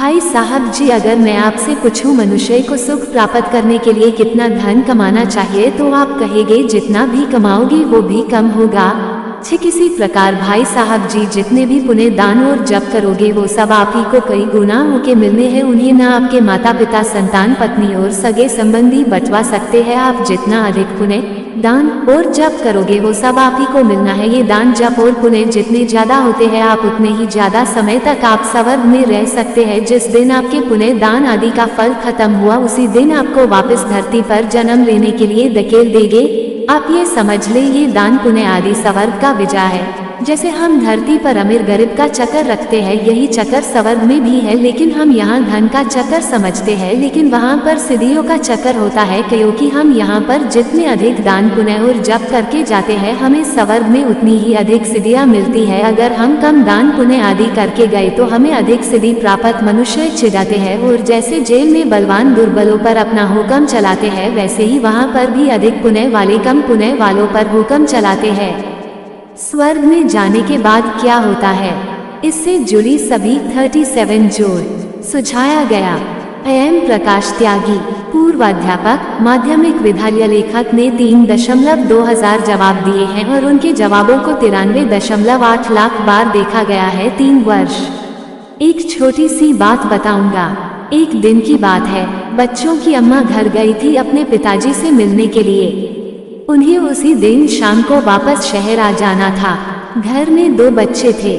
भाई साहब जी, अगर मैं आपसे पूछूं मनुष्य को सुख प्राप्त करने के लिए कितना धन कमाना चाहिए तो आप कहेंगे जितना भी कमाओगे वो भी कम होगा। ठीक इसी प्रकार भाई साहब जी, जितने भी पुण्य दान और जप करोगे वो सब आप ही को कई गुना होके मिलने हैं। उन्हें न आपके माता पिता, संतान, पत्नी और सगे संबंधी बंटवा सकते हैं। आप जितना अधिक पुण्य दान और जप करोगे वो सब आप ही को मिलना है। ये दान जप और पुण्य जितने ज्यादा होते हैं आप उतने ही ज्यादा समय तक आप स्वर्ग में रह सकते हैं। जिस दिन आपके पुण्य दान आदि का फल खत्म हुआ उसी दिन आपको वापस धरती पर जन्म लेने के लिए धकेल देंगे। आप ये समझ ले, ये दान पुण्य आदि स्वर्ग का विजय है। जैसे हम धरती पर अमीर गरीब का चक्कर रखते हैं, यही चक्कर स्वर्ग में भी है, लेकिन हम यहाँ धन का चक्कर समझते हैं, लेकिन वहाँ पर सिद्धियों का चक्कर होता है। क्योंकि हम यहाँ पर जितने अधिक दान पुण्य और जप करके जाते हैं हमें स्वर्ग में उतनी ही अधिक सिद्धियाँ मिलती है। अगर हम कम दान पुण्य आदि करके गए तो हमें अधिक सिद्धि प्राप्त मनुष्य चिढ़ाते हैं। और जैसे जेल में बलवान दुर्बलों पर अपना हुक्म चलाते हैं, वैसे ही वहाँ पर भी अधिक पुण्य वाले कम पुण्य वालों पर हुक्म चलाते हैं। स्वर्ग में जाने के बाद क्या होता है, इससे जुड़ी सभी 37 जोड़ सुझाया गया। एम प्रकाश त्यागी, पूर्वाध्यापक, माध्यमिक विद्यालय लेखक ने 3.2000 जवाब दिए हैं और उनके जवाबों को 93.8 लाख बार देखा गया है। 3 वर्ष। एक छोटी सी बात बताऊंगा। एक दिन की बात है, बच्चों की अम्मा घर गई थी अपने पिताजी से मिलने के लिए। उन्हें उसी दिन शाम को वापस शहर आ जाना था। घर में 2 बच्चे थे।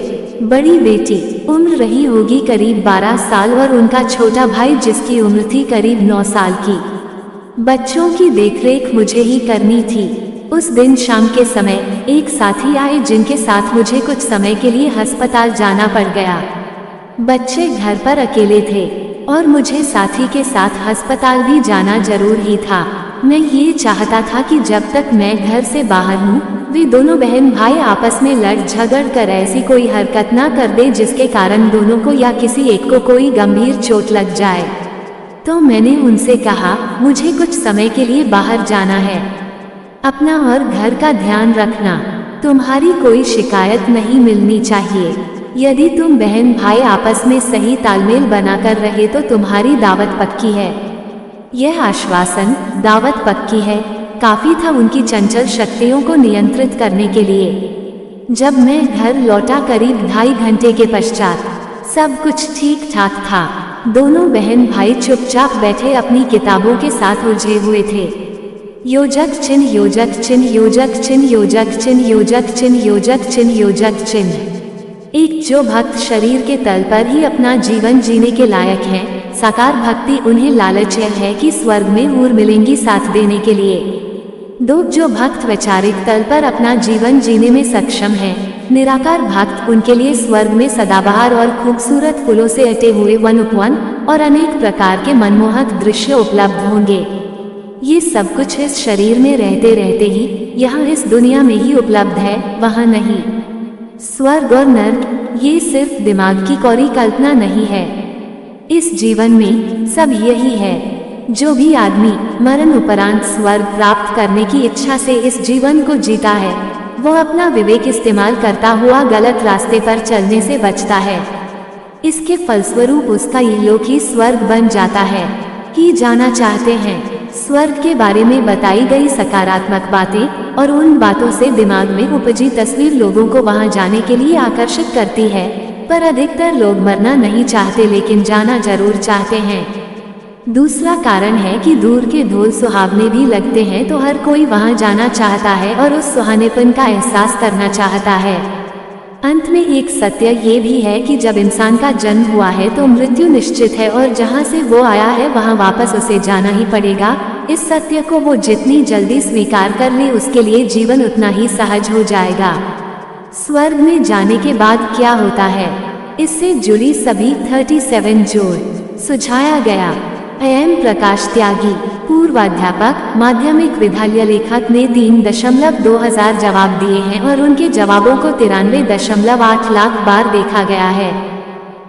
बड़ी बेटी, उम्र रही होगी करीब 12 साल, और उनका छोटा भाई जिसकी उम्र थी करीब 9 साल की। बच्चों की देखरेख मुझे ही करनी थी। उस दिन शाम के समय एक साथी आए जिनके साथ मुझे कुछ समय के लिए अस्पताल जाना पड़ गया। बच्चे घर पर अकेले थे और मुझे साथी के साथ अस्पताल भी जाना जरूर ही था। मैं ये चाहता था कि जब तक मैं घर से बाहर हूँ वे दोनों बहन भाई आपस में लड़ झगड़ कर ऐसी कोई हरकत ना कर दे जिसके कारण दोनों को या किसी एक को कोई गंभीर चोट लग जाए। तो मैंने उनसे कहा, मुझे कुछ समय के लिए बाहर जाना है, अपना और घर का ध्यान रखना, तुम्हारी कोई शिकायत नहीं मिलनी चाहिए। यदि तुम बहन भाई आपस में सही तालमेल बनाकर रहे तो तुम्हारी दावत पक्की है। यह आश्वासन, दावत पक्की है, काफी था उनकी चंचल शक्तियों को नियंत्रित करने के लिए। जब मैं घर लौटा करीब 2.5 घंटे के पश्चात सब कुछ ठीक ठाक था। दोनों बहन भाई चुपचाप बैठे अपनी किताबों के साथ उलझे हुए थे। योजक चिन्ह, योजक चिन्ह, योजक चिन्ह, योजक चिन्ह, योजक चिन्ह, योजक चिन्ह, योजक चिन्ह। एक जो भक्त शरीर के तल पर ही अपना जीवन जीने के लायक है, साकार भक्ति उन्हें लालच है कि स्वर्ग में हूर मिलेंगी साथ देने के लिए। 2 जो भक्त वैचारिक तल पर अपना जीवन जीने में सक्षम है, निराकार भक्त, उनके लिए स्वर्ग में सदाबहार और खूबसूरत फूलों से अटे हुए वन उपवन और अनेक प्रकार के मनमोहक दृश्य उपलब्ध होंगे। ये सब कुछ इस शरीर में रहते रहते ही यहाँ इस दुनिया में ही उपलब्ध है, वहाँ नहीं। स्वर्ग और नर्क ये सिर्फ दिमाग की कोरी कल्पना नहीं है। इस जीवन में सब यही है। जो भी आदमी मरण उपरांत स्वर्ग प्राप्त करने की इच्छा से इस जीवन को जीता है वो अपना विवेक इस्तेमाल करता हुआ गलत रास्ते पर चलने से बचता है। इसके फलस्वरूप उसका इहलोक ही स्वर्ग बन जाता है। कि जाना चाहते हैं स्वर्ग के बारे में बताई गई सकारात्मक बातें और उन बातों से दिमाग में उपजी तस्वीर लोगों को वहां जाने के लिए आकर्षित करती है, पर अधिकतर लोग मरना नहीं चाहते लेकिन जाना जरूर चाहते हैं। दूसरा कारण है कि दूर के धूल सुहावने भी लगते हैं तो हर कोई वहां जाना चाहता है और उस सुहानेपन का एहसास करना चाहता है। अंत में एक सत्य ये भी है कि जब इंसान का जन्म हुआ है तो मृत्यु निश्चित है और जहां से वो आया है वहां वापस उसे जाना ही पड़ेगा। इस सत्य को वो जितनी जल्दी स्वीकार कर ले उसके लिए जीवन उतना ही सहज हो जाएगा। स्वर्ग में जाने के बाद क्या होता है, इससे जुड़ी सभी 37 जोड़ सुझाया गया। एम प्रकाश त्यागी, पूर्वाध्यापक, माध्यमिक विद्यालय लेखक ने 3.2000 जवाब दिए हैं और उनके जवाबों को 93.8 लाख बार देखा गया है।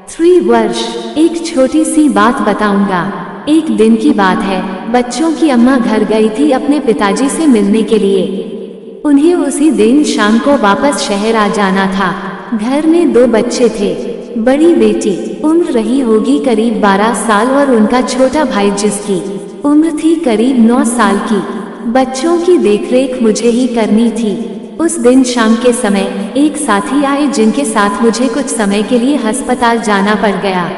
3 वर्ष। एक छोटी सी बात बताऊंगा। एक दिन की बात है, बच्चों की अम्मा घर गई थी अपने पिताजी से मिलने के लिए। उन्हें उसी दिन शाम को वापस शहर आ जाना था। घर में 2 बच्चे थे। बड़ी बेटी उम्र रही होगी करीब 12 साल और उनका छोटा भाई जिसकी उम्र थी करीब 9 साल की। बच्चों की देखरेख मुझे ही करनी थी। उस दिन शाम के समय एक साथी आए जिनके साथ मुझे कुछ समय के लिए अस्पताल जाना पड़ गया।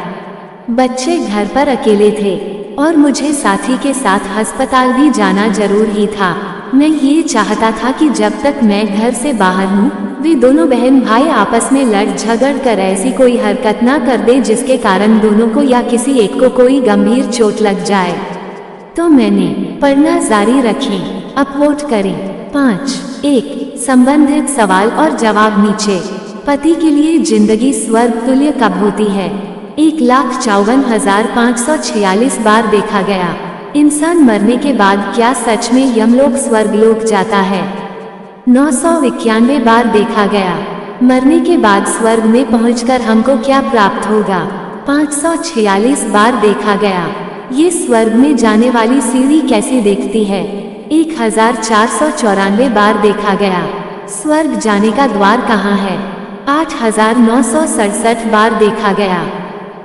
बच्चे घर पर अकेले थे और मुझे साथी के साथ अस्पताल भी जाना जरूर ही था। मैं ये चाहता था कि जब तक मैं घर से बाहर हूँ वे दोनों बहन भाई आपस में लड़ झगड़ कर ऐसी कोई हरकत ना कर दे जिसके कारण दोनों को या किसी एक को कोई गंभीर चोट लग जाए। तो मैंने पढ़ना जारी रखें। अपलोड करें। 5.1 संबंधित सवाल और जवाब नीचे। पति के लिए जिंदगी स्वर्ग तुल्य कब होती है? 1,54,546 बार देखा गया। इंसान मरने के बाद क्या सच में यमलोक स्वर्गलोक जाता है? 991 बार देखा गया। मरने के बाद स्वर्ग में पहुंचकर हमको क्या प्राप्त होगा? 546 बार देखा गया। ये स्वर्ग में जाने वाली सीढ़ी कैसी दिखती है? 1494 बार देखा गया। स्वर्ग जाने का द्वार कहाँ है? 8,967 बार देखा गया।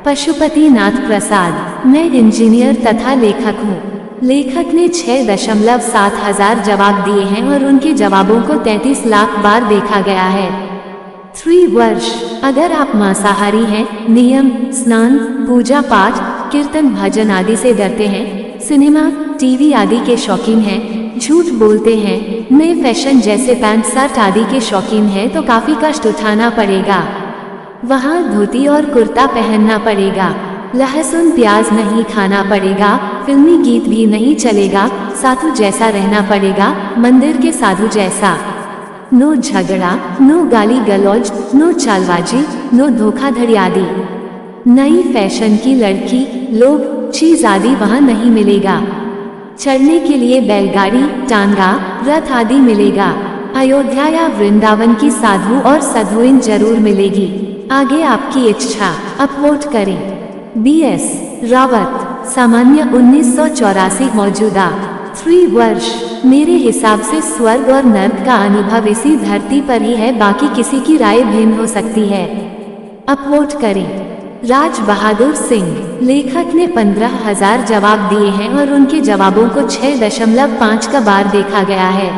पशुपति नाथ प्रसाद। मैं इंजीनियर तथा लेखक हूँ। लेखक ने 6.7 हजार जवाब दिए हैं और उनके जवाबों को 33 लाख बार देखा गया है। 3 वर्ष। अगर आप मांसाहारी हैं, नियम, स्नान, पूजा पाठ, कीर्तन भजन आदि से डरते हैं, सिनेमा, टीवी आदि के शौकीन हैं, झूठ बोलते हैं, नए फैशन जैसे पैंट शर्ट आदि के शौकीन हैं तो काफी कष्ट उठाना पड़ेगा। वहाँ धोती और कुर्ता पहनना पड़ेगा, लहसुन प्याज नहीं खाना पड़ेगा, फिल्मी गीत भी नहीं चलेगा, साधु जैसा रहना पड़ेगा, मंदिर के साधु जैसा। नो झगड़ा, नो गाली गलौज, नो चालबाजी, नो धोखाधड़ी आदि। नई फैशन की लड़की, लोग, चीज आदि वहाँ नहीं मिलेगा। चढ़ने के लिए बैलगाड़ी, टांगा, रथ आदि मिलेगा। अयोध्या या वृंदावन की साधु और साधुइन जरूर मिलेगी। आगे आपकी इच्छा। अपलोड करें। BS रावत। सामान्य 1984 मौजूदा। 3 वर्ष। मेरे हिसाब से स्वर्ग और नर्क का अनुभव इसी धरती पर ही है, बाकी किसी की राय भिन्न हो सकती है। अपलोड करें। राज बहादुर सिंह। लेखक ने 15,000 जवाब दिए हैं और उनके जवाबों को 6.5 का बार देखा गया है।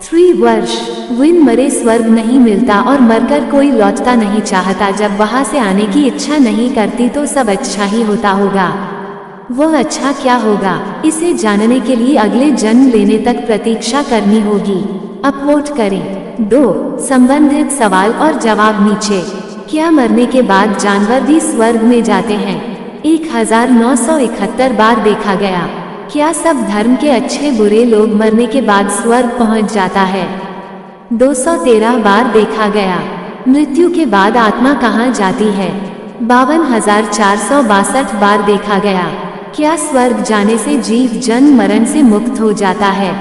3 वर्ष। बिन मरे स्वर्ग नहीं मिलता और मरकर कोई लौटता नहीं चाहता। जब वहां से आने की इच्छा नहीं करती तो सब अच्छा ही होता होगा। वह अच्छा क्या होगा, इसे जानने के लिए अगले जन्म लेने तक प्रतीक्षा करनी होगी। अपलोड करें। 2 संबंधित सवाल और जवाब नीचे। क्या मरने के बाद जानवर भी स्वर्ग में जाते हैं? 1971 बार देखा गया। क्या सब धर्म के अच्छे बुरे लोग मरने के बाद स्वर्ग पहुंच जाता है? 213 बार देखा गया। मृत्यु के बाद आत्मा कहाँ जाती है? 52,462 बार देखा गया। क्या स्वर्ग जाने से जीव जन्म मरण से मुक्त हो जाता है?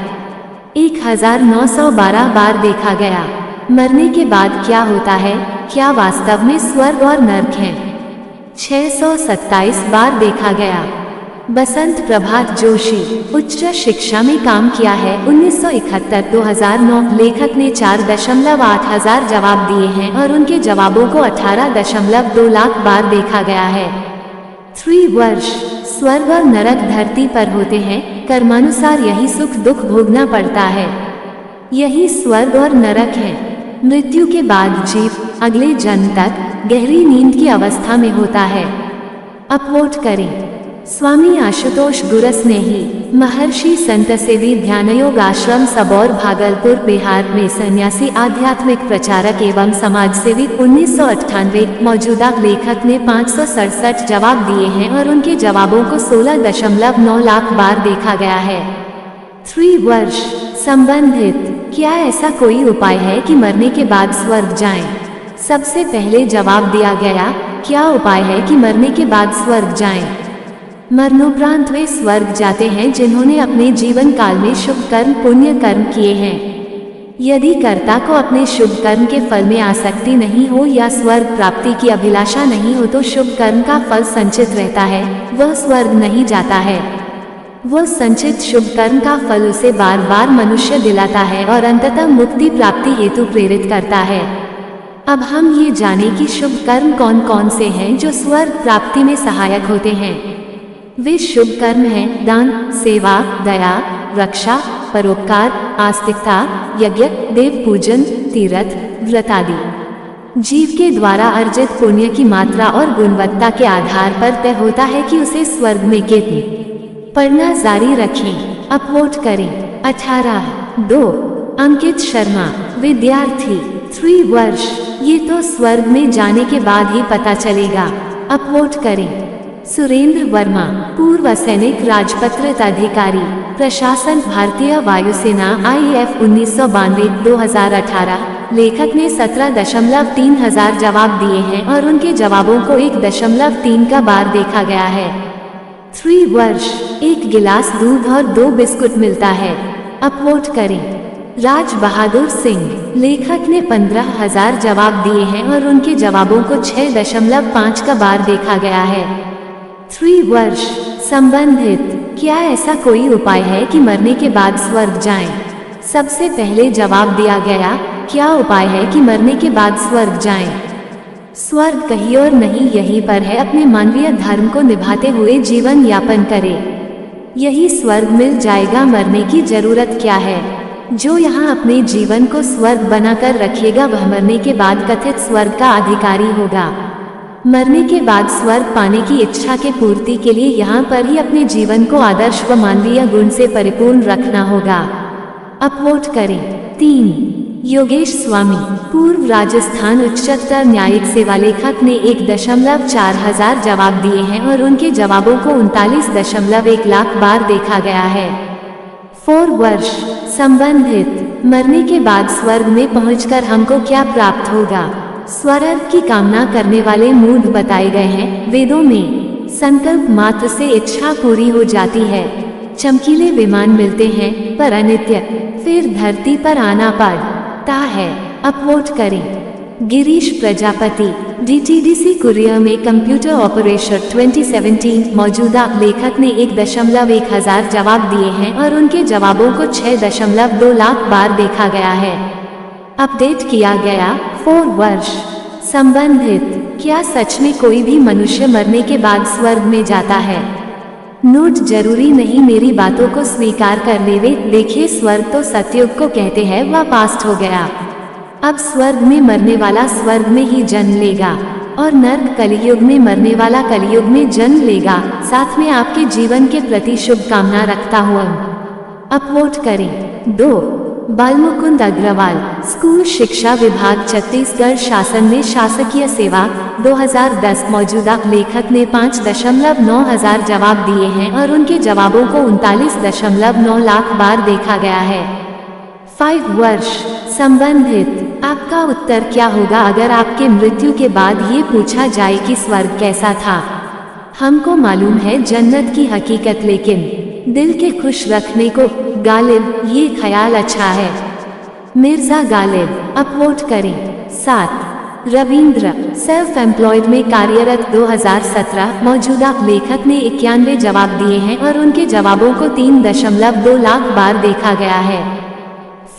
1912 बार देखा गया। मरने के बाद क्या होता है? क्या वास्तव में स्वर्ग और नर्क हैं? 627 बार देखा गया। बसंत प्रभात जोशी। उच्च शिक्षा में काम किया है। 1971-2009। लेखक ने 4.8 हजार जवाब दिए हैं और उनके जवाबों को 18.2 लाख बार देखा गया है। 3 वर्ष। स्वर्ग और नरक धरती पर होते हैं, कर्मानुसार यही सुख दुख भोगना पड़ता है। यही स्वर्ग और नरक है। मृत्यु के बाद जीव अगले जन्म तक गहरी नींद की अवस्था में होता है। अपलोड करें। स्वामी आशुतोष गुरस्नेही। महर्षि संत सेवी ध्यानयोग आश्रम सबौर भागलपुर बिहार में सन्यासी आध्यात्मिक प्रचारक एवं समाजसेवी। 1998। मौजूदा लेखक ने 567 जवाब दिए हैं और उनके जवाबों को 16.9 लाख बार देखा गया है। 3 वर्ष। संबंधित। क्या ऐसा कोई उपाय है कि मरने के बाद स्वर्ग जाएं? सबसे पहले जवाब दिया गया, क्या उपाय है कि मरने के बाद स्वर्ग जाएं? मरणोपरांत वे स्वर्ग जाते हैं जिन्होंने अपने जीवन काल में शुभ कर्म पुण्य कर्म किए हैं। यदि कर्ता को अपने शुभ कर्म के फल में आसक्ति नहीं हो या स्वर्ग प्राप्ति की अभिलाषा नहीं हो तो शुभ कर्म का फल संचित रहता है, वह स्वर्ग नहीं जाता है। वह संचित शुभ कर्म का फल उसे बार बार मनुष्य दिलाता है और अंततः मुक्ति प्राप्ति हेतु प्रेरित करता है। अब हम ये जाने कि शुभ कर्म कौन कौन से हैं जो स्वर्ग प्राप्ति में सहायक होते हैं। वे शुभ कर्म हैं दान, सेवा, दया, रक्षा, परोपकार, आस्तिकता, यज्ञ, देव पूजन, तीर्थ, व्रत आदि। जीव के द्वारा अर्जित पुण्य की मात्रा और गुणवत्ता के आधार पर तय होता है कि उसे स्वर्ग में कितनी। पढ़ना जारी रखें, अपलोड करें। 18(2) अंकित शर्मा, विद्यार्थी, 3 वर्ष। ये तो स्वर्ग में जाने के बाद ही पता चलेगा, अपलोड करें। सुरेंद्र वर्मा, पूर्व सैनिक, राजपत्रित अधिकारी, प्रशासन, भारतीय वायुसेना, IAF 1992-2018। लेखक ने 17.3 हजार जवाब दिए हैं और उनके जवाबों को 1.3 का बार देखा गया है। 3 वर्ष। 1 गिलास दूध और 2 बिस्कुट मिलता है, अपलोड करें। राज बहादुर सिंह, लेखक ने 15,000 जवाब दिए हैं और उनके जवाबों को 6.5 का बार देखा गया है। 3 वर्ष। संबंधित, क्या ऐसा कोई उपाय है कि मरने के बाद स्वर्ग जाएं? सबसे पहले जवाब दिया गया, क्या उपाय है कि मरने के बाद स्वर्ग जाएं? स्वर्ग कहीं और नहीं यहीं पर है। अपने मानवीय धर्म को निभाते हुए जीवन यापन करें, यही स्वर्ग मिल जाएगा। मरने की जरूरत क्या है? जो यहाँ अपने जीवन को स्वर्ग बनाकर रखेगा वह मरने के बाद कथित स्वर्ग का अधिकारी होगा। मरने के बाद स्वर्ग पाने की इच्छा के पूर्ति के लिए यहाँ पर ही अपने जीवन को आदर्श व मानवीय गुण से परिपूर्ण रखना होगा, अपलोड करें। 3 योगेश स्वामी, पूर्व राजस्थान उच्चतर न्यायिक सेवा। लेखक ने 1.4 हजार जवाब दिए हैं और उनके जवाबों को 39.1 लाख बार देखा गया है। 4 वर्ष। संबंधित, मरने के बाद स्वर्ग में पहुंचकर हमको क्या प्राप्त होगा? स्वर्ग की कामना करने वाले मूड बताए गए हैं वेदों में। संकल्प मात्र से इच्छा पूरी हो जाती है। चमकीले विमान मिलते हैं पर अनित्य, फिर धरती पर आना पड़ता है, अपलोड करें। गिरीश प्रजापति, DTDC कुरियर में कंप्यूटर ऑपरेटर 2017 मौजूदा। लेखक ने 1.1 हजार जवाब दिए हैं और उनके जवाबों को 6.2 लाख बार देखा गया है, अपडेट किया गया। 4 वर्ष। संबंधित, क्या सच में कोई भी मनुष्य मरने के बाद स्वर्ग में जाता है? नोट, जरूरी नहीं मेरी बातों को स्वीकार कर लेवे। देखिए, स्वर्ग तो सतयुग को कहते हैं, वह पास्ट हो गया। अब स्वर्ग में मरने वाला स्वर्ग में ही जन्म लेगा और नर्क कलियुग में मरने वाला कलियुग में जन्म लेगा। साथ में आपके जीवन के प्रति शुभकामना रखता हुआ, अपलोड करें। 2 बालमुकुंद अग्रवाल, स्कूल शिक्षा विभाग, छत्तीसगढ़ शासन में शासकीय सेवा, 2010 मौजूदा। लेखक ने 5.9 हजार जवाब दिए हैं और उनके जवाबों को 39.9 लाख बार देखा गया है। 5 वर्ष। संबंधित, आपका उत्तर क्या होगा अगर आपके मृत्यु के बाद ये पूछा जाए कि स्वर्ग कैसा था? हमको मालूम है जन्नत की हकीकत, लेकिन दिल के खुश रखने को गालिब, ये ख्याल अच्छा है। मिर्जा गालिब, अपलोड करें। 7 रविंद्र, सेल्फ एम्प्लॉयड में कार्यरत, 2017 मौजूदा। लेखक ने 91 जवाब दिए हैं और उनके जवाबों को 3.2 लाख बार देखा गया है।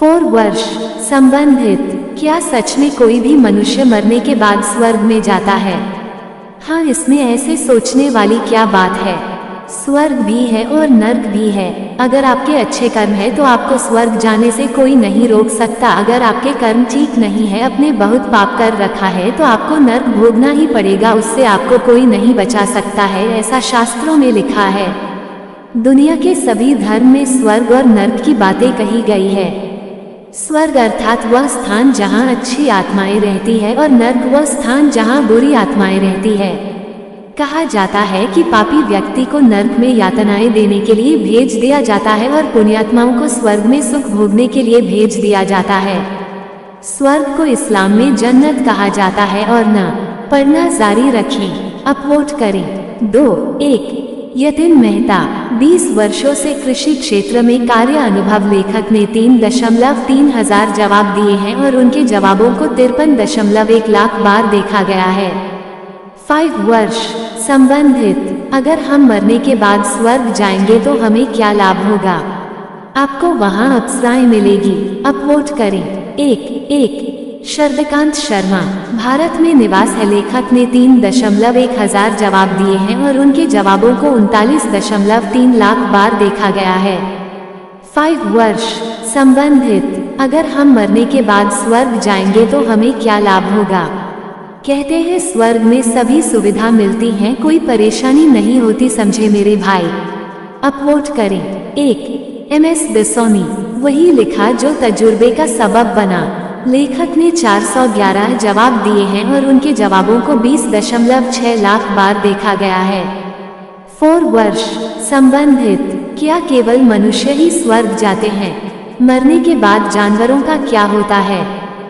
4 वर्ष। संबंधित, क्या सच में कोई भी मनुष्य मरने के बाद स्वर्ग में जाता है? हाँ, इसमें ऐसे सोचने वाली क्या बात है? स्वर्ग भी है और नर्क भी है। अगर आपके अच्छे कर्म है तो आपको स्वर्ग जाने से कोई नहीं रोक सकता। अगर आपके कर्म ठीक नहीं है, अपने बहुत पाप कर रखा है, तो आपको नर्क भोगना ही पड़ेगा, उससे आपको कोई नहीं बचा सकता है, ऐसा शास्त्रों में लिखा है। दुनिया के सभी धर्म में स्वर्ग और नर्क की बातें कही गई है। स्वर्ग अर्थात वह स्थान जहाँ अच्छी आत्माएं रहती है और नर्क वह स्थान जहाँ बुरी आत्माएं रहती है। कहा जाता है कि पापी व्यक्ति को नर्क में यातनाएं देने के लिए भेज दिया जाता है और पुण्यात्माओं को स्वर्ग में सुख भोगने के लिए भेज दिया जाता है। स्वर्ग को इस्लाम में जन्नत कहा जाता है और न पढ़ना जारी रखें, अपलोड करें। 2 यतिन मेहता, 20 वर्षों से कृषि क्षेत्र में कार्य अनुभव। लेखक ने 3.3 हजार जवाब दिए हैं और उनके जवाबों को 53.1 लाख बार देखा गया है। 5 वर्ष। संबंधित, अगर हम मरने के बाद स्वर्ग जाएंगे तो हमें क्या लाभ होगा? आपको वहां अप्सराएं मिलेगी, अपलोड करें। 1 शरदकांत शर्मा, भारत में निवास है। लेखक ने 3,1 जवाब दिए हैं और उनके जवाबों को 39.3 लाख बार देखा गया है। 5 वर्ष। संबंधित, अगर हम मरने के बाद स्वर्ग जाएंगे तो हमें क्या लाभ होगा? कहते हैं स्वर्ग में सभी सुविधा मिलती हैं, कोई परेशानी नहीं होती, समझे मेरे भाई। अब वोट करें। 1 MS बिसोनी, वही लिखा जो तजुर्बे का सबब बना। लेखक ने 411 जवाब दिए हैं और उनके जवाबों को 20.6 लाख बार देखा गया है। 4 वर्ष। संबंधित, क्या केवल मनुष्य ही स्वर्ग जाते हैं? मरने के बाद जानवरों का क्या होता है?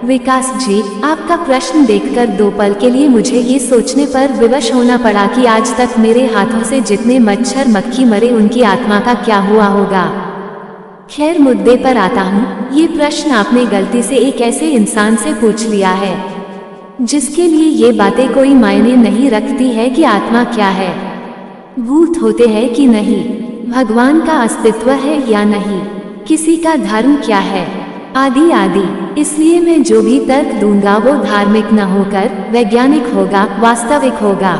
विकास जी, आपका प्रश्न देखकर 2 पल के लिए मुझे ये सोचने पर विवश होना पड़ा कि आज तक मेरे हाथों से जितने मच्छर मक्खी मरे उनकी आत्मा का क्या हुआ होगा। खैर, मुद्दे पर आता हूँ। ये प्रश्न आपने गलती से एक ऐसे इंसान से पूछ लिया है जिसके लिए ये बातें कोई मायने नहीं रखती है कि आत्मा क्या है, भूत होते हैं कि नहीं, भगवान का अस्तित्व है या नहीं, किसी का धर्म क्या है, आदि आदि। इसलिए मैं जो भी तर्क दूंगा वो धार्मिक न होकर वैज्ञानिक होगा, वास्तविक होगा।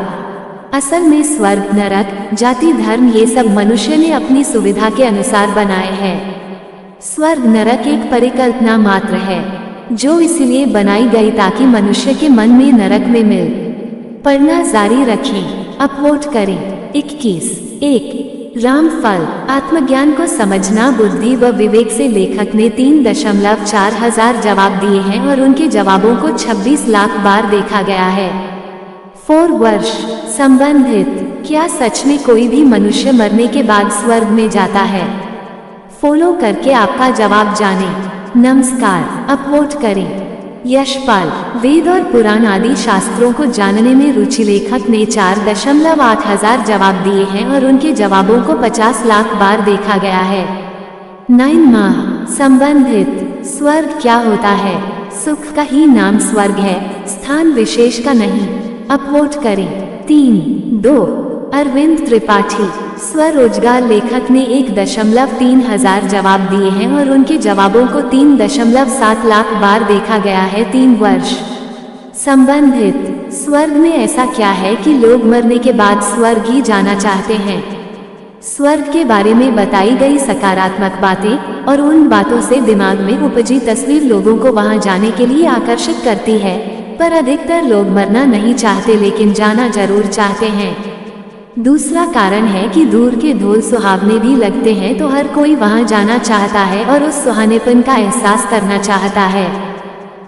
असल में स्वर्ग, नरक, जाति, धर्म ये सब मनुष्य ने अपनी सुविधा के अनुसार बनाए हैं। स्वर्ग नरक एक परिकल्पना मात्र है जो इसलिए बनाई गई ताकि मनुष्य के मन में नरक में मिल। पढ़ना जारी रखें। अब वोट करें। 21। 1 रामफल, आत्मज्ञान को समझना बुद्धि व विवेक से। लेखक ने 3,4 हजार जवाब दिए हैं और उनके जवाबों को 26 लाख बार देखा गया है। 4 वर्ष। संबंधित, क्या सच में कोई भी मनुष्य मरने के बाद स्वर्ग में जाता है? फॉलो करके आपका जवाब जानें। नमस्कार। अब वोट करें। यशपाल, वेद और पुराण आदि शास्त्रों को जानने में रुचि। लेखक ने 4.8 हजार जवाब दिए हैं और उनके जवाबों को 50 लाख बार देखा गया है। 9 माह। संबंधित, स्वर्ग क्या होता है? सुख का ही नाम स्वर्ग है, स्थान विशेष का नहीं। अब वोट करें। 3 2 अरविंद त्रिपाठी, स्वरोजगार। लेखक ने 1.3 हजार जवाब दिए हैं और उनके जवाबों को 3.7 लाख बार देखा गया है। 3 वर्ष। संबंधित, स्वर्ग में ऐसा क्या है कि लोग मरने के बाद स्वर्ग ही जाना चाहते हैं? स्वर्ग के बारे में बताई गई सकारात्मक बातें और उन बातों से दिमाग में उपजी तस्वीर लोगों को वहां जाने के लिए आकर्षित करती है, पर अधिकतर लोग मरना नहीं चाहते लेकिन जाना जरूर चाहते हैं। दूसरा कारण है कि दूर के ढोल सुहावने भी लगते हैं तो हर कोई वहां जाना चाहता है और उस सुहानेपन का एहसास करना चाहता है।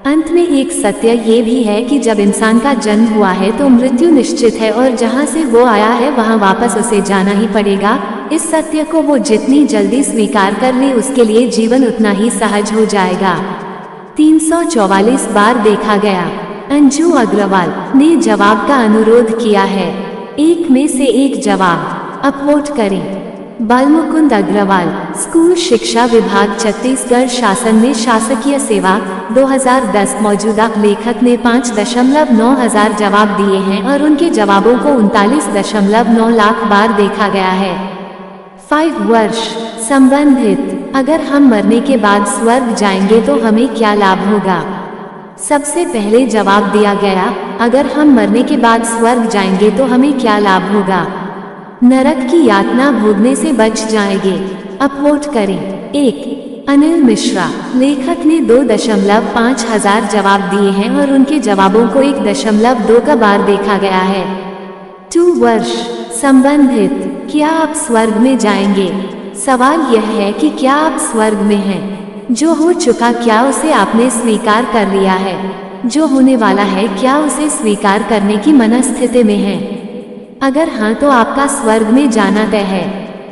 अंत में एक सत्य ये भी है कि जब इंसान का जन्म हुआ है तो मृत्यु निश्चित है और जहां से वो आया है वहां वापस उसे जाना ही पड़ेगा। इस सत्य को वो जितनी जल्दी स्वीकार कर ले उसके लिए जीवन उतना ही सहज हो जाएगा। 344 बार देखा गया। अंजू अग्रवाल ने जवाब का अनुरोध किया है। 1 में से 1 जवाब। अब वोट करें। बालमुकुंद अग्रवाल, स्कूल शिक्षा विभाग, छत्तीसगढ़ शासन में शासकीय सेवा 2010। मौजूदा। लेखक ने 5.9 हजार जवाब दिए हैं और उनके जवाबों को 39.9 लाख बार देखा गया है। 5 वर्ष। संबंधित, अगर हम मरने के बाद स्वर्ग जाएंगे तो हमें क्या लाभ होगा? सबसे पहले जवाब दिया गया, अगर हम मरने के बाद स्वर्ग जाएंगे तो हमें क्या लाभ होगा? नरक की यातना भोगने से बच जाएंगे। अब वोट करें। 1 अनिल मिश्रा, लेखक ने 2.5 हजार जवाब दिए हैं और उनके जवाबों को 1.2 का बार देखा गया है। 2 वर्ष। संबंधित, क्या आप स्वर्ग में जाएंगे? सवाल यह है कि क्या आप स्वर्ग में हैं? जो हो चुका क्या उसे आपने स्वीकार कर लिया है? जो होने वाला है क्या उसे स्वीकार करने की मनस्थिति में है? अगर हाँ तो आपका स्वर्ग में जाना तय है।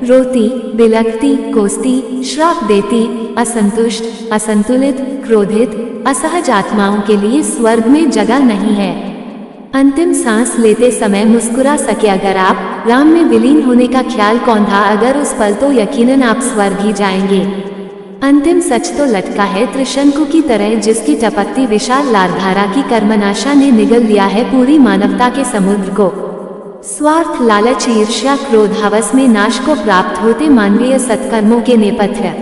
रोती, बिलखती, कोसती, श्राप देती, असंतुष्ट, असंतुलित, क्रोधित, असहज आत्माओं के लिए स्वर्ग में जगह नहीं है। अंतिम सांस लेते समय मुस्कुरा सके अगर आप, राम में विलीन होने का ख्याल कौन था अगर उस पल तो यकीनन आप स्वर्ग ही जाएंगे। अंतिम सच तो लटका है त्रिशंकु की तरह जिसकी टपकती विशाल लारधारा की कर्मनाशा ने निगल लिया है पूरी मानवता के समुद्र को। स्वार्थ, लालच, ईर्ष्या, क्रोध, हवस में नाश को प्राप्त होते मानवीय सत्कर्मों के नेपथ्य।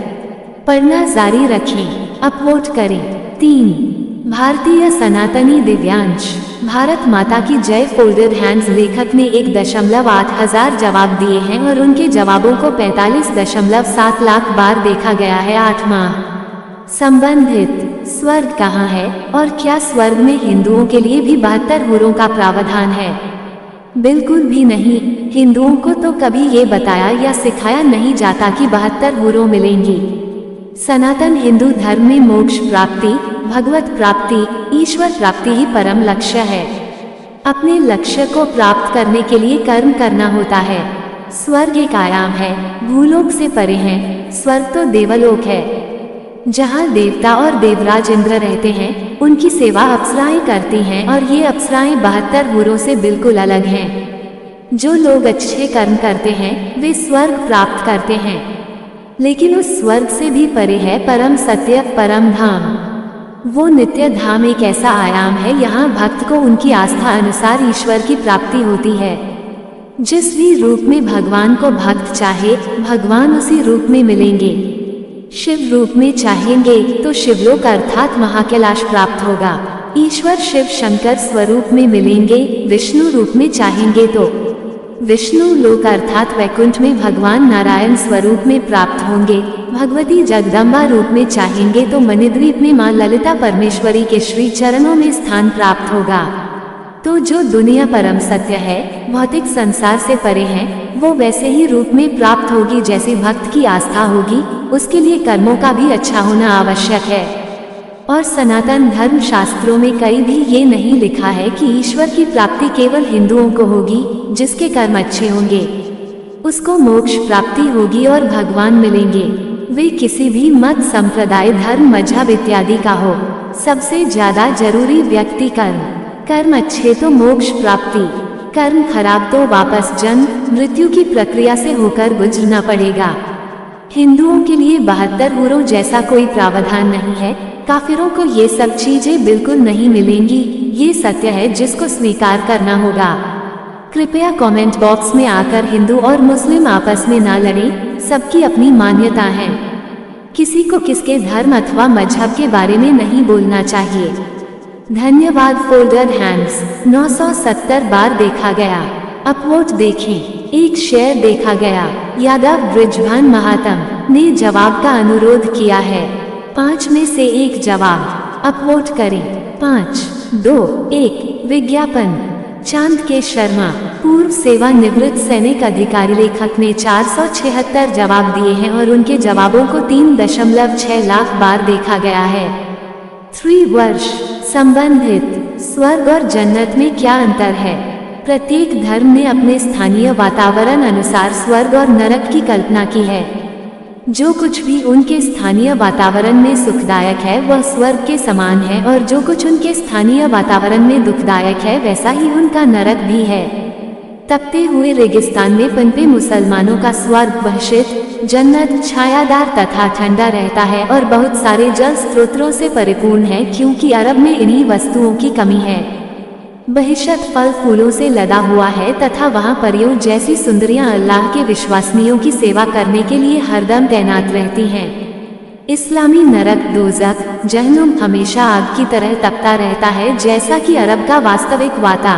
पढ़ना जारी रखें। अब वोट करें। 3 भारतीय सनातनी दिव्यांश। भारत माता की जय फोल्डेड हैंड्स। लेखक ने 1.8 हजार जवाब दिए हैं और उनके जवाबों को 45.7 लाख बार देखा गया है। 8वां संबंधित, स्वर्ग कहाँ है और क्या स्वर्ग में हिंदुओं के लिए भी 72 हुरों का प्रावधान है? बिल्कुल भी नहीं। हिंदुओं को तो कभी ये बताया या सिखाया नहीं जाता कि 72 हुरों मिलेंगी। सनातन हिंदू धर्म में मोक्ष प्राप्ति, भगवत प्राप्ति, ईश्वर प्राप्ति ही परम लक्ष्य है। अपने लक्ष्य को प्राप्त करने के लिए कर्म करना होता है। स्वर्ग एक आयाम है, भूलोक से परे है। स्वर्ग तो देवलोक है, जहाँ देवता और देवराज इंद्र रहते हैं। उनकी सेवा अप्सराएं करती हैं और ये अप्सराएं 72 हुरों से बिल्कुल अलग हैं। जो लोग अच्छे कर्म करते हैं वे स्वर्ग प्राप्त करते हैं, लेकिन उस स्वर्ग से भी परे है परम सत्य, परम धाम। वो नित्य धाम एक ऐसा आयाम है, यहाँ भक्त को उनकी आस्था अनुसार ईश्वर की प्राप्ति होती है। जिस भी रूप में भगवान को भक्त चाहे, भगवान उसी रूप में मिलेंगे। शिव रूप में चाहेंगे तो शिवलोक अर्थात महाकैलाश प्राप्त होगा। ईश्वर शिव शंकर स्वरूप में मिलेंगे। विष्णु रूप में चाहेंगे तो विष्णु लोक अर्थात वैकुंठ में भगवान नारायण स्वरूप में प्राप्त होंगे। भगवती जगदम्बा रूप में चाहेंगे तो मणिद्वीप में मां ललिता परमेश्वरी के श्री चरणों में स्थान प्राप्त होगा। तो जो दुनिया परम सत्य है, भौतिक संसार से परे है, वो वैसे ही रूप में प्राप्त होगी जैसे भक्त की आस्था होगी। उसके लिए कर्मों का भी अच्छा होना आवश्यक है। और सनातन धर्म शास्त्रों में कहीं भी ये नहीं लिखा है कि ईश्वर की प्राप्ति केवल हिंदुओं को होगी। जिसके कर्म अच्छे होंगे उसको मोक्ष प्राप्ति होगी और भगवान मिलेंगे। वे किसी भी मत, संप्रदाय, धर्म, मजहब इत्यादि का हो। सबसे ज्यादा जरूरी व्यक्ति कर्म अच्छे तो मोक्ष प्राप्ति, कर्म खराब तो वापस जन्म मृत्यु की प्रक्रिया से होकर गुजरना पड़ेगा। हिंदुओं के लिए 72 हुरों जैसा कोई प्रावधान नहीं है। काफिरों को ये सब चीजें बिल्कुल नहीं मिलेंगी। ये सत्य है जिसको स्वीकार करना होगा। कृपया कमेंट बॉक्स में आकर हिंदू और मुस्लिम आपस में ना लड़ें। सबकी अपनी मान्यता है। किसी को किसके धर्म अथवा मजहब के बारे में नहीं बोलना चाहिए। धन्यवाद। फोल्डेड हैंड्स 970 बार देखा गया। अपवोट देखें। एक शेयर देखा गया। यादव ब्रिजभान महात्म ने जवाब का अनुरोध किया है। 5 में से 1 जवाब। अपवोट करें। 5, 2, 1। विज्ञापन। चांद के शर्मा पूर्व सेवानिवृत्त सैनिक अधिकारी। लेखक ने 476 जवाब दिए हैं और उनके जवाबों को 3.6 लाख बार देखा गया है। 3 वर्ष संबंधित, स्वर्ग और जन्नत में क्या अंतर है? प्रत्येक धर्म ने अपने स्थानीय वातावरण अनुसार स्वर्ग और नरक की कल्पना की है। जो कुछ भी उनके स्थानीय वातावरण में सुखदायक है वह स्वर्ग के समान है, और जो कुछ उनके स्थानीय वातावरण में दुखदायक है वैसा ही उनका नरक भी है। तपते हुए रेगिस्तान में पनपे मुसलमानों का स्वर्ग वहशित, जन्नत छायादार तथा ठंडा रहता है और बहुत सारे जल स्रोतों से परिपूर्ण है, क्योंकि अरब में इन्हीं वस्तुओं की कमी है। बहिश्त फल फूलों से लदा हुआ है तथा वहाँ परियों जैसी सुंदरियां अल्लाह के विश्वासनियों की सेवा करने के लिए हरदम तैनात रहती हैं। इस्लामी नरक दोज़ख जहन्नुम हमेशा आग की तरह तपता रहता है, जैसा कि अरब का वास्तविक वाता।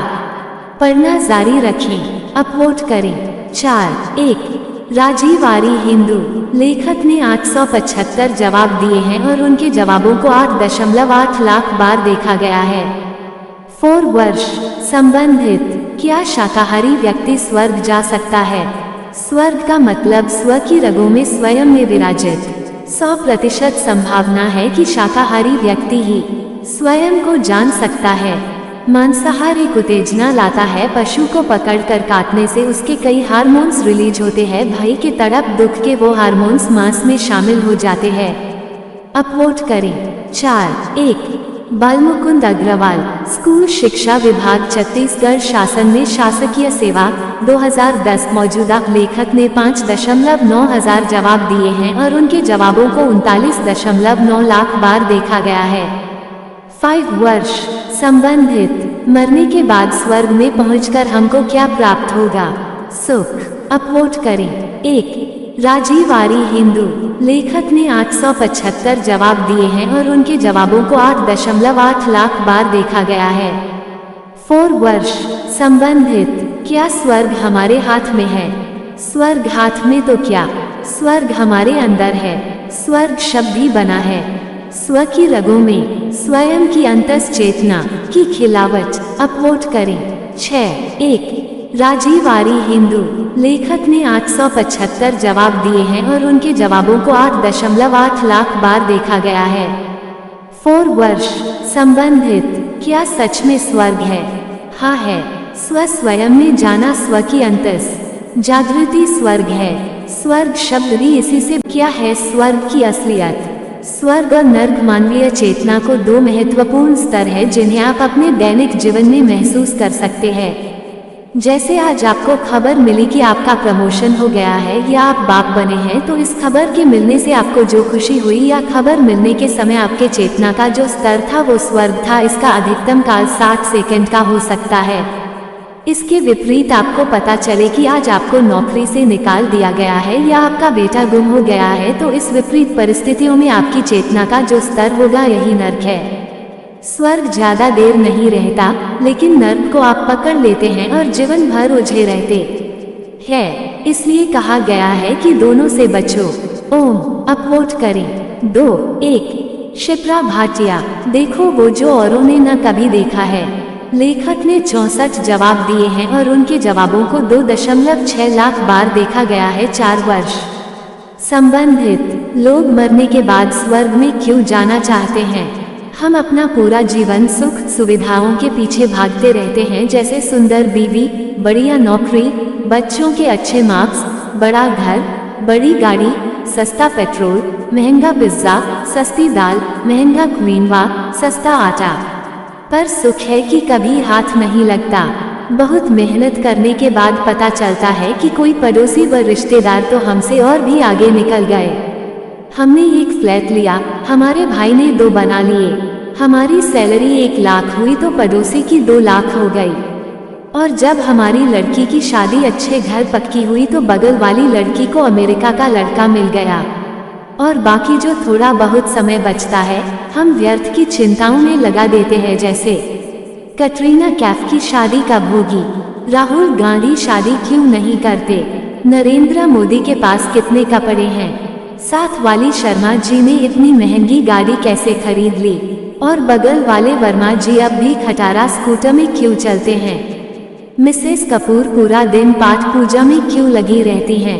पढ़ना जारी रखें। अपवोट करें। 4, 1। राजीव आरी हिंदू। लेखक ने 875 जवाब दिए हैं और उनके जवाबों को 8.8 लाख बार देखा गया है। 4 वर्ष संबंधित, क्या शाकाहारी व्यक्ति स्वर्ग जा सकता है? स्वर्ग का मतलब स्व की रगों में स्वयं में विराजित। 100% संभावना है कि शाकाहारी व्यक्ति ही स्वयं को जान सकता है। मांसाहार एक उत्तेजना लाता है। पशु को पकड़कर काटने से उसके कई हार्मोन्स रिलीज होते हैं। भय के, तड़प, दुख के वो हार्मोन्स मांस में शामिल हो जाते हैं। अपवोट करें। 4, 1। बालमुकुंद अग्रवाल। स्कूल शिक्षा विभाग छत्तीसगढ़ शासन में शासकीय सेवा 2010। मौजूदा लेखक ने 5.9 हजार जवाब दिए हैं और उनके जवाबों को 39.9 लाख बार देखा गया है। 5 वर्ष संबंधित, मरने के बाद स्वर्ग में पहुंचकर हमको क्या प्राप्त होगा? सुख। अपवोट करें। 1। राजीवारी हिंदू लेखक ने 875 जवाब दिए हैं और उनके जवाबों को 8.8 लाख बार देखा गया है। 4 वर्ष संबंधित क्या स्वर्ग हमारे हाथ में है? स्वर्ग हाथ में तो क्या, स्वर्ग हमारे अंदर है। स्वर्ग शब्द ही बना है स्व की रगों में, स्वयं की अंतस चेतना की खिलावट। अपवोट करें। 6.1 राजीवारी हिंदू लेखक ने 875 जवाब दिए हैं और उनके जवाबों को 8.8 लाख बार देखा गया है। 4 वर्ष संबंधित क्या सच में स्वर्ग है? हाँ है। स्व स्वयं में जाना, स्व की अंतस जागृति स्वर्ग है। स्वर्ग शब्द भी इसी से। क्या है स्वर्ग की असलियत? स्वर्ग और नर्क मानवीय चेतना को 2 महत्वपूर्ण स्तर है जिन्हें आप अपने दैनिक जीवन में महसूस कर सकते हैं। जैसे आज आपको खबर मिली कि आपका प्रमोशन हो गया है या आप बाप बने हैं, तो इस खबर के मिलने से आपको जो खुशी हुई या खबर मिलने के समय आपके चेतना का जो स्तर था वो स्वर्ग था। इसका अधिकतम काल 60 सेकंड का हो सकता है। इसके विपरीत आपको पता चले कि आज आपको नौकरी से निकाल दिया गया है या आपका बेटा गुम हो गया है, तो इस विपरीत परिस्थितियों में आपकी चेतना का जो स्तर होगा यही नर्क है। स्वर्ग ज्यादा देर नहीं रहता, लेकिन नर्क को आप पकड़ लेते हैं और जीवन भर उलझे रहते हैं। इसलिए कहा गया है कि दोनों से बचो। ओम। अपवोट करें। 2.1 शिप्रा भाटिया देखो वो जो औरों ने न कभी देखा है। लेखक ने 64 जवाब दिए हैं और उनके जवाबों को 2.6 लाख बार देखा गया है। 4 वर्ष संबंधित लोग मरने के बाद स्वर्ग में क्यों जाना चाहते हैं? हम अपना पूरा जीवन सुख सुविधाओं के पीछे भागते रहते हैं, जैसे सुंदर बीवी, बढ़िया नौकरी, बच्चों के अच्छे मार्क्स, बड़ा घर, बड़ी गाड़ी, सस्ता पेट्रोल, महंगा पिज्जा, सस्ती दाल, महंगा क्वीनवा, सस्ता आटा। पर सुख है कि कभी हाथ नहीं लगता। बहुत मेहनत करने के बाद पता चलता है कि कोई पड़ोसी व रिश्तेदार तो हमसे और भी आगे निकल गए। हमने एक फ्लैट लिया, हमारे भाई ने 2 बना लिए। हमारी सैलरी 1 लाख हुई तो पड़ोसी की 2 लाख हो गई। और जब हमारी लड़की की शादी अच्छे घर पक्की हुई तो बगल वाली लड़की को अमेरिका का लड़का मिल गया। और बाकी जो थोड़ा बहुत समय बचता है हम व्यर्थ की चिंताओं में लगा देते हैं, जैसे कटरीना कैफ की शादी कब होगी, राहुल गांधी शादी क्यों नहीं करते, नरेंद्र मोदी के पास कितने कपड़े हैं, साथ वाली शर्मा जी ने इतनी महंगी गाड़ी कैसे खरीद ली, और बगल वाले वर्मा जी अब भी खटारा स्कूटर में क्यों चलते हैं, मिसेस कपूर पूरा दिन पाठ पूजा में क्यों लगी रहती हैं,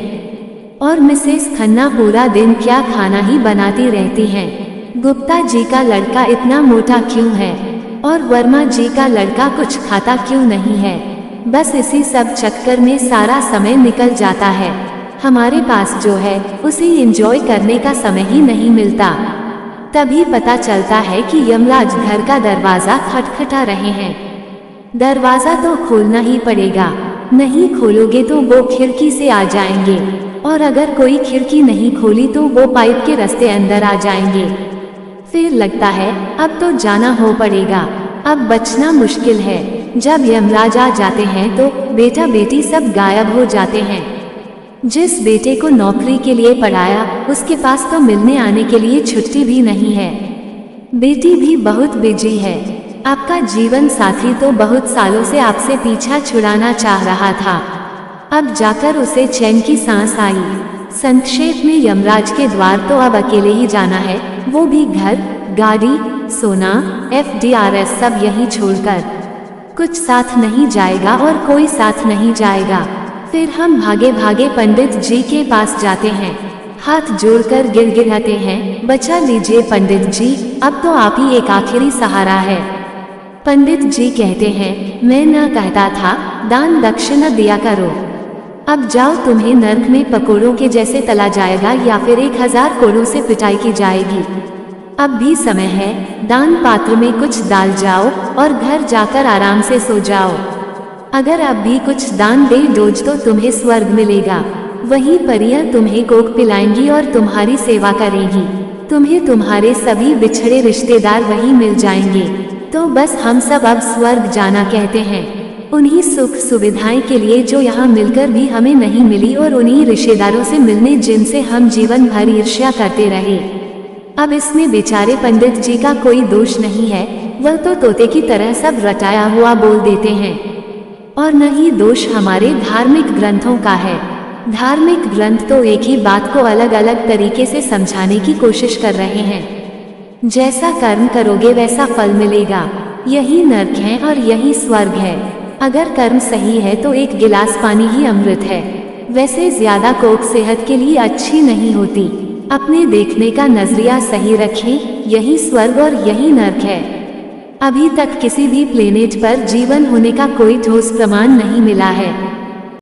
और मिसेस खन्ना पूरा दिन क्या खाना ही बनाती रहती हैं, गुप्ता जी का लड़का इतना मोटा क्यों है, और वर्मा जी का लड़का कुछ खाता क्यों नहीं है। बस इसी सब चक्कर में सारा समय निकल जाता है। हमारे पास जो है उसे एंजॉय करने का समय ही नहीं मिलता। तभी पता चलता है कि यमराज घर का दरवाजा खटखटा रहे हैं। दरवाजा तो खोलना ही पड़ेगा, नहीं खोलोगे तो वो खिड़की से आ जाएंगे, और अगर कोई खिड़की नहीं खोली तो वो पाइप के रास्ते अंदर आ जाएंगे। फिर लगता है अब तो जाना हो पड़ेगा, अब बचना मुश्किल है। जब यमराज आ जाते हैं तो बेटा बेटी सब गायब हो जाते हैं। जिस बेटे को नौकरी के लिए पढ़ाया उसके पास तो मिलने आने के लिए छुट्टी भी नहीं है। बेटी भी बहुत बिजी है। आपका जीवन साथी तो बहुत सालों से आपसे पीछा छुड़ाना चाह रहा था, अब जाकर उसे चैन की सांस आई। संक्षेप में यमराज के द्वार तो अब अकेले ही जाना है, वो भी घर, गाड़ी, सोना, FDRS सब यहीं छोड़कर। कुछ साथ नहीं जाएगा और कोई साथ नहीं जाएगा। फिर हम भागे भागे पंडित जी के पास जाते हैं, हाथ जोड़कर गिड़गिड़ाते हैं, बचा लीजिए पंडित जी, अब तो आप ही एक आखिरी सहारा है। पंडित जी कहते हैं, मैं ना कहता था दान दक्षिणा दिया करो, अब जाओ, तुम्हें नर्क में पकोड़ों के जैसे तला जाएगा या फिर 1000 कोड़ों से पिटाई की जाएगी। अब भी समय है, दान पात्र में कुछ डाल जाओ और घर जाकर आराम से सो जाओ। अगर अब भी कुछ दान दे दोज तो तुम्हें स्वर्ग मिलेगा, वहीं परियां तुम्हें कोक पिलाएंगी और तुम्हारी सेवा करेगी। तुम्हें तुम्हारे सभी बिछड़े रिश्तेदार वहीं मिल जाएंगे। तो बस हम सब अब स्वर्ग जाना कहते हैं। उन्हीं सुख सुविधाएं के लिए जो यहाँ मिलकर भी हमें नहीं मिली, और उन्हीं रिश्तेदारों से मिलने जिनसे हम जीवन भर ईर्ष्या करते रहे। अब इसमें बेचारे पंडित जी का कोई दोष नहीं है, वह तो तोते की तरह सब रटाया हुआ बोल देते हैं। और न ही दोष हमारे धार्मिक ग्रंथों का है। धार्मिक ग्रंथ तो एक ही बात को अलग अलग तरीके से समझाने की कोशिश कर रहे हैं। जैसा कर्म करोगे वैसा फल मिलेगा, यही नरक है और यही स्वर्ग है। अगर कर्म सही है तो एक गिलास पानी ही अमृत है। वैसे ज्यादा कोक सेहत के लिए अच्छी नहीं होती। अपने देखने का नजरिया सही रखें, यही स्वर्ग और यही नरक है। अभी तक किसी भी प्लेनेट पर जीवन होने का कोई ठोस प्रमाण नहीं मिला है।